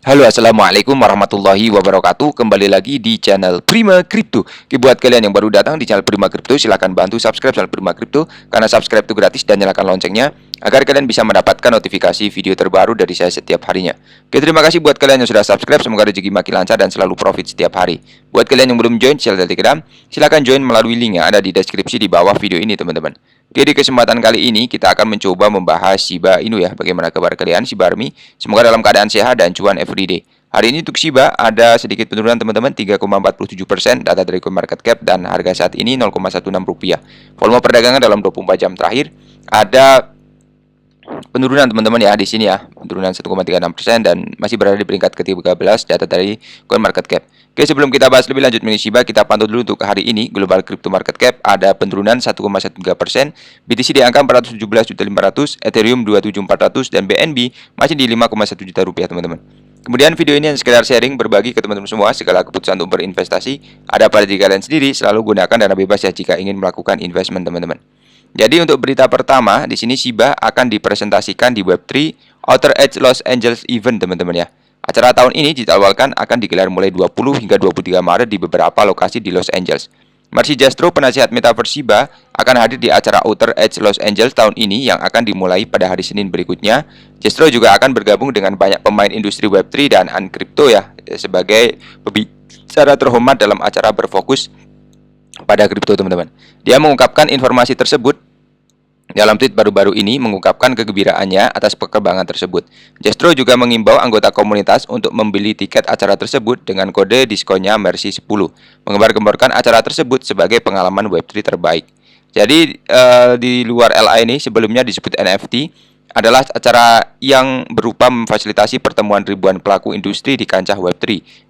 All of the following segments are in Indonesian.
Halo, assalamualaikum warahmatullahi wabarakatuh. Kembali lagi di channel Prima Crypto. Oke, buat kalian yang baru datang di channel Prima Crypto, silahkan bantu subscribe channel Prima Crypto karena subscribe itu gratis dan nyalakan loncengnya agar kalian bisa mendapatkan notifikasi video terbaru dari saya setiap harinya. Oke, terima kasih buat kalian yang sudah subscribe. Semoga rezeki makin lancar dan selalu profit setiap hari. Buat kalian yang belum join channel Telegram, silahkan join melalui link yang ada di deskripsi di bawah video ini, teman-teman. Oke, di kesempatan kali ini kita akan mencoba membahas Shiba Inu ya. Bagaimana kabar kalian, Shiba Army? Semoga dalam keadaan sehat dan cuan everyday. Hari ini untuk Shiba ada sedikit penurunan teman-teman, 3,47% data dari CoinMarketCap dan harga saat ini 0,16 rupiah. Volume perdagangan dalam 24 jam terakhir ada penurunan teman-teman ya di sini ya, penurunan 1,36% dan masih berada di peringkat ke-13 data dari CoinMarketCap. Oke, sebelum kita bahas lebih lanjut mengenai Shiba, kita pantau dulu untuk hari ini. Global Crypto Market Cap ada penurunan 1,13%, BTC di angka 417.500, Ethereum 27.400 dan BNB masih di 5,1 juta rupiah teman-teman. Kemudian video ini yang sekedar sharing berbagi ke teman-teman semua segala keputusan untuk berinvestasi ada pada diri kalian sendiri, selalu gunakan dana bebas ya jika ingin melakukan investment teman-teman. Jadi untuk berita pertama di sini Shiba akan dipresentasikan di Web3 Outer Edge Los Angeles Event teman-teman ya. Acara tahun ini dijadwalkan akan digelar mulai 20 hingga 23 Maret di beberapa lokasi di Los Angeles. Marcy Jastrow, penasihat Metaverse Shiba, akan hadir di acara Outer Edge Los Angeles tahun ini yang akan dimulai pada hari Senin berikutnya. Jastrow juga akan bergabung dengan banyak pemain industri Web3 dan Uncrypto ya, sebagai pembicara terhormat dalam acara berfokus pada kripto teman-teman. Dia mengungkapkan informasi tersebut dalam tweet baru-baru ini mengungkapkan kegembiraannya atas perkembangan tersebut. Jastrow juga mengimbau anggota komunitas untuk membeli tiket acara tersebut dengan kode diskonnya Mercy10, mengembar-gemborkan acara tersebut sebagai pengalaman Web3 terbaik. Jadi di luar LA ini sebelumnya disebut NFT adalah acara yang berupa memfasilitasi pertemuan ribuan pelaku industri di kancah Web3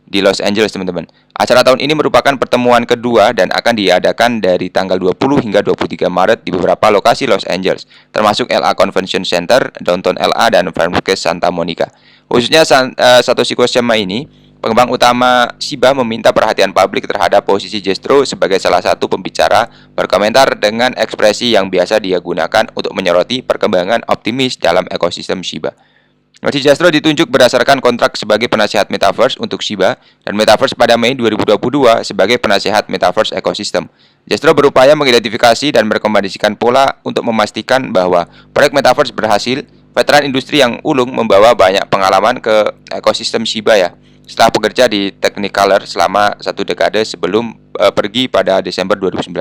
di Los Angeles, teman-teman. Acara tahun ini merupakan pertemuan kedua dan akan diadakan dari tanggal 20 hingga 23 Maret di beberapa lokasi Los Angeles, termasuk LA Convention Center, Downtown LA, dan Farmhouse Santa Monica. Khususnya Satoshi Koshiyama ini, pengembang utama Shiba, meminta perhatian publik terhadap posisi Jastrow sebagai salah satu pembicara, berkomentar dengan ekspresi yang biasa dia gunakan untuk menyoroti perkembangan optimis dalam ekosistem Shiba. Marcy Jastrow ditunjuk berdasarkan kontrak sebagai penasihat Metaverse untuk Shiba dan Metaverse pada Mei 2022 sebagai penasihat Metaverse ekosistem. Jastrow berupaya mengidentifikasi dan merekomendasikan pola untuk memastikan bahwa proyek Metaverse berhasil. Veteran industri yang ulung membawa banyak pengalaman ke ekosistem Shiba ya, setelah bekerja di Technicolor selama 1 dekade sebelum pergi pada Desember 2019.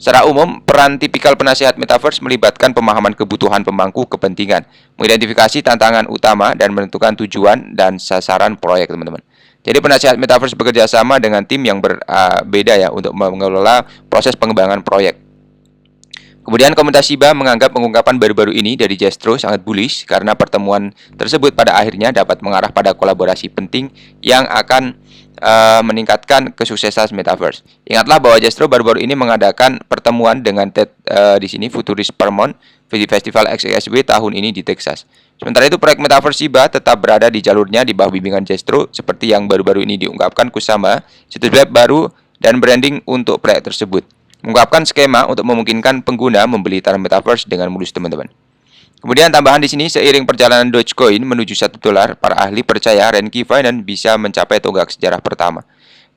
Secara umum, peran tipikal penasihat Metaverse melibatkan pemahaman kebutuhan pemangku kepentingan, mengidentifikasi tantangan utama, dan menentukan tujuan dan sasaran proyek, teman-teman. Jadi penasihat Metaverse bekerja sama dengan tim yang berbeda ya untuk mengelola proses pengembangan proyek. Kemudian komunitas Shiba menganggap pengungkapan baru-baru ini dari Jastrow sangat bullish karena pertemuan tersebut pada akhirnya dapat mengarah pada kolaborasi penting yang akan meningkatkan kesuksesan Metaverse. Ingatlah bahwa Jastrow baru-baru ini mengadakan pertemuan dengan TED di sini Futurist Paramount Festival XSW tahun ini di Texas. Sementara itu proyek Metaverse Shiba tetap berada di jalurnya di bawah bimbingan Jastrow seperti yang baru-baru ini diungkapkan Kusama, situs web baru dan branding untuk proyek tersebut. Mengungkapkan skema untuk memungkinkan pengguna membeli Ethereum Metaverse dengan mulus, teman-teman. Kemudian tambahan di sini, seiring perjalanan Dogecoin menuju $1, para ahli percaya Renki Finance bisa mencapai tonggak sejarah pertama.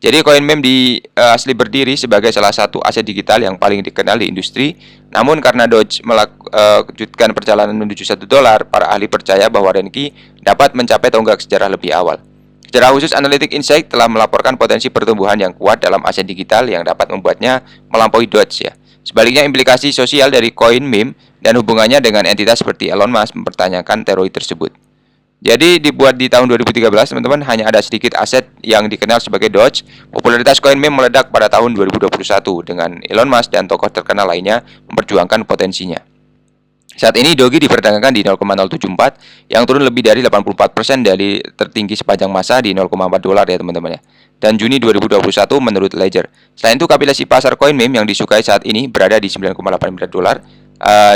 Jadi koin meme asli berdiri sebagai salah satu aset digital yang paling dikenal di industri. Namun karena Doge melanjutkan perjalanan menuju $1, para ahli percaya bahwa Renki dapat mencapai tonggak sejarah lebih awal. Secara khusus, Analytic Insight telah melaporkan potensi pertumbuhan yang kuat dalam aset digital yang dapat membuatnya melampaui Doge ya. Sebaliknya, implikasi sosial dari koin meme dan hubungannya dengan entitas seperti Elon Musk mempertanyakan teori tersebut. Jadi dibuat di tahun 2013, teman-teman, hanya ada sedikit aset yang dikenal sebagai Doge. Popularitas koin meme meledak pada tahun 2021 dengan Elon Musk dan tokoh terkenal lainnya memperjuangkan potensinya. Saat ini Doge diperdagangkan di 0,074 yang turun lebih dari 84% dari tertinggi sepanjang masa di $0,4 ya teman-teman ya. Dan Juni 2021 menurut Ledger. Selain itu, kapitalisasi pasar koin meme yang disukai saat ini berada di $9,8 miliar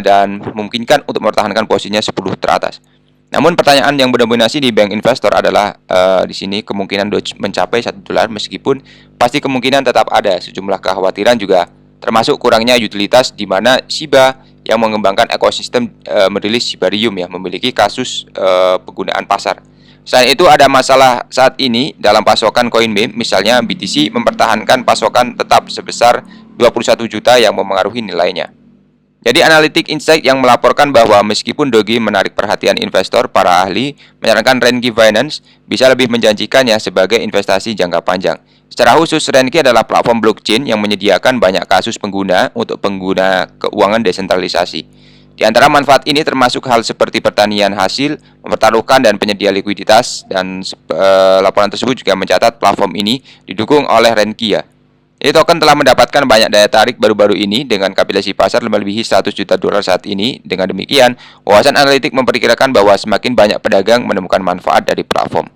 dan memungkinkan untuk mempertahankan posisinya 10 teratas. Namun pertanyaan yang mendominasi di bank investor adalah di sini kemungkinan Doge mencapai $1 meskipun pasti kemungkinan tetap ada sejumlah kekhawatiran juga termasuk kurangnya utilitas di mana Shiba yang mengembangkan ekosistem merilis Shibarium ya memiliki kasus penggunaan pasar. Selain itu ada masalah saat ini dalam pasokan koin meme, misalnya BTC mempertahankan pasokan tetap sebesar 21 juta yang memengaruhi nilainya. Jadi Analytic Insight yang melaporkan bahwa meskipun Doge menarik perhatian investor, para ahli menyarankan Renki Finance bisa lebih menjanjikannya sebagai investasi jangka panjang. Secara khusus, Renki adalah platform blockchain yang menyediakan banyak kasus pengguna untuk pengguna keuangan desentralisasi. Di antara manfaat ini termasuk hal seperti pertanian hasil, mempertaruhkan dan penyedia likuiditas, dan laporan tersebut juga mencatat platform ini didukung oleh Renki ya. Jadi token telah mendapatkan banyak daya tarik baru-baru ini dengan kapitalisasi pasar melebihi 100 juta dolar saat ini. Dengan demikian, wawasan analitik memperkirakan bahwa semakin banyak pedagang menemukan manfaat dari platform.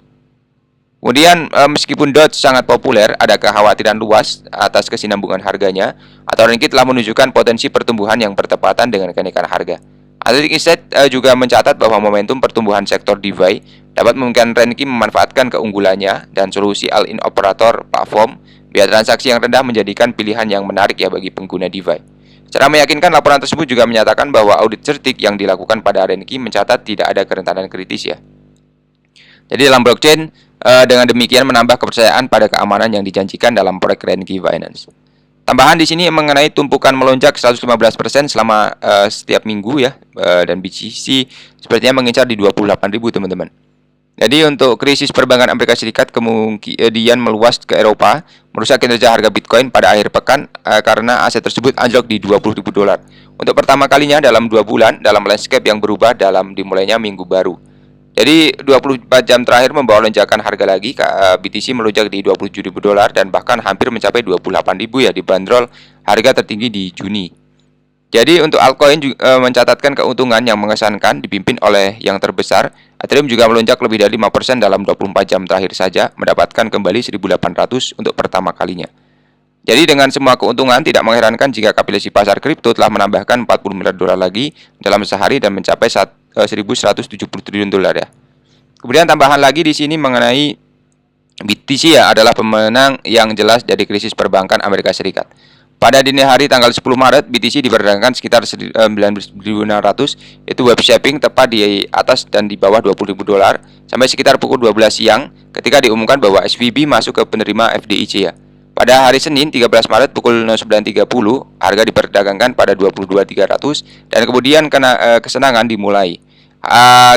Kemudian, meskipun Doge sangat populer, ada kekhawatiran luas atas kesinambungan harganya, atau Renki telah menunjukkan potensi pertumbuhan yang bertepatan dengan kenaikan harga. Analytic Insight juga mencatat bahwa momentum pertumbuhan sektor DeFi dapat memungkinkan Renki memanfaatkan keunggulannya dan solusi all-in operator platform biaya transaksi yang rendah menjadikan pilihan yang menarik ya bagi pengguna DeFi. Secara meyakinkan, laporan tersebut juga menyatakan bahwa audit certik yang dilakukan pada Renki mencatat tidak ada kerentanan kritis ya. Jadi dalam blockchain, dengan demikian menambah kepercayaan pada keamanan yang dijanjikan dalam proyek Renki Finance. Tambahan di sini mengenai tumpukan melonjak 115% selama setiap minggu ya, dan BTC sepertinya mengincar di 28.000 teman-teman. Jadi untuk krisis perbankan Amerika Serikat kemudian meluas ke Eropa, merusak kinerja harga Bitcoin pada akhir pekan karena aset tersebut anjlok di 20.000 dolar. Untuk pertama kalinya dalam 2 bulan dalam landscape yang berubah dalam dimulainya minggu baru. Jadi 24 jam terakhir membawa lonjakan harga lagi, BTC melonjak di 27.000 dolar dan bahkan hampir mencapai 28.000 ya, dibanderol harga tertinggi di Juni. Jadi untuk altcoin juga mencatatkan keuntungan yang mengesankan dipimpin oleh yang terbesar. Ethereum juga melonjak lebih dari 5% dalam 24 jam terakhir saja, mendapatkan kembali 1.800 untuk pertama kalinya. Jadi dengan semua keuntungan, tidak mengherankan jika kapitalisasi pasar kripto telah menambahkan 40 miliar dolar lagi dalam sehari dan mencapai 1.170 triliun dolar ya. Kemudian tambahan lagi di sini mengenai BTC ya, adalah pemenang yang jelas dari krisis perbankan Amerika Serikat. Pada dini hari tanggal 10 Maret, BTC diperdagangkan sekitar 19.600, yaitu web shaping tepat di atas dan di bawah 20.000 dolar sampai sekitar pukul 12 siang ketika diumumkan bahwa SVB masuk ke penerima FDIC ya. Pada hari Senin 13 Maret pukul 09.30, harga diperdagangkan pada 22.300 dan kemudian kesenangan dimulai.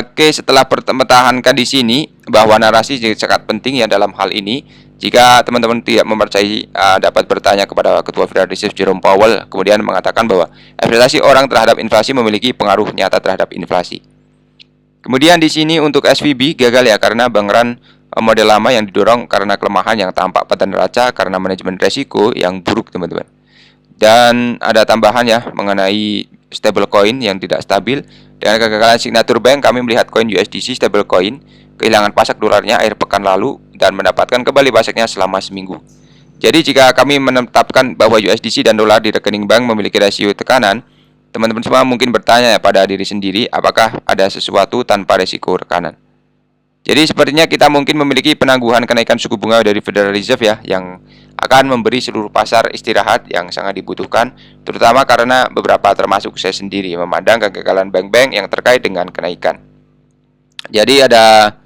Oke, setelah mempertahankan di sini bahwa narasi sangat penting ya dalam hal ini. Jika teman-teman tidak mempercayai, dapat bertanya kepada Ketua Federal Reserve Jerome Powell, kemudian mengatakan bahwa ekspektasi orang terhadap inflasi memiliki pengaruh nyata terhadap inflasi. Kemudian di sini untuk SVB gagal ya karena Bank Run model lama yang didorong karena kelemahan yang tampak pada neraca karena manajemen resiko yang buruk teman-teman. Dan ada tambahan ya mengenai stablecoin yang tidak stabil. Dengan kegagalan Signature Bank, kami melihat koin USDC stablecoin kehilangan pasak dolarnya akhir pekan lalu dan mendapatkan kembali pasaknya selama seminggu. Jadi jika kami menetapkan bahwa USDC dan dolar di rekening bank memiliki rasio tekanan, teman-teman semua mungkin bertanya pada diri sendiri apakah ada sesuatu tanpa risiko rekanan. Jadi sepertinya kita mungkin memiliki penangguhan kenaikan suku bunga dari Federal Reserve ya, yang akan memberi seluruh pasar istirahat yang sangat dibutuhkan, terutama karena beberapa termasuk saya sendiri memandang kegagalan bank-bank yang terkait dengan kenaikan. Jadi ada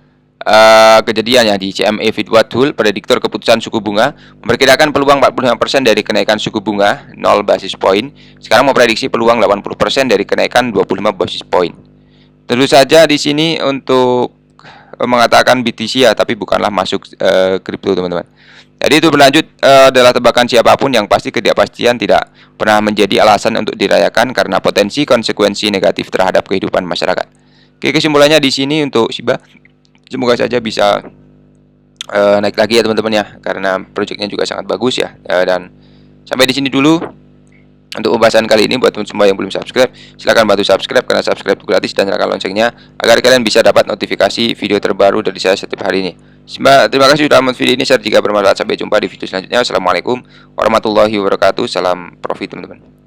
kejadian ya di CME Fitwat Tool, prediktor keputusan suku bunga memperkirakan peluang 45% dari kenaikan suku bunga 0 basis point. Sekarang memprediksi peluang 80% dari kenaikan 25 basis point. Tentu saja di sini untuk mengatakan BTC ya, tapi bukanlah masuk kripto teman-teman. Jadi itu berlanjut adalah tebakan siapapun, yang pasti ketidakpastian tidak pernah menjadi alasan untuk dirayakan karena potensi konsekuensi negatif terhadap kehidupan masyarakat. Oke, kesimpulannya di sini untuk Shiba, semoga saja bisa naik lagi ya teman-teman ya, karena proyeknya juga sangat bagus ya. Dan sampai di sini dulu untuk pembahasan kali ini. Buat teman semua yang belum subscribe, silahkan bantu subscribe karena subscribe itu gratis, dan nyalakan loncengnya agar kalian bisa dapat notifikasi video terbaru dari saya setiap hari ini. Terima kasih sudah menonton video ini. Jika bermanfaat, sampai jumpa di video selanjutnya. Assalamualaikum warahmatullahi wabarakatuh. Salam profit teman-teman.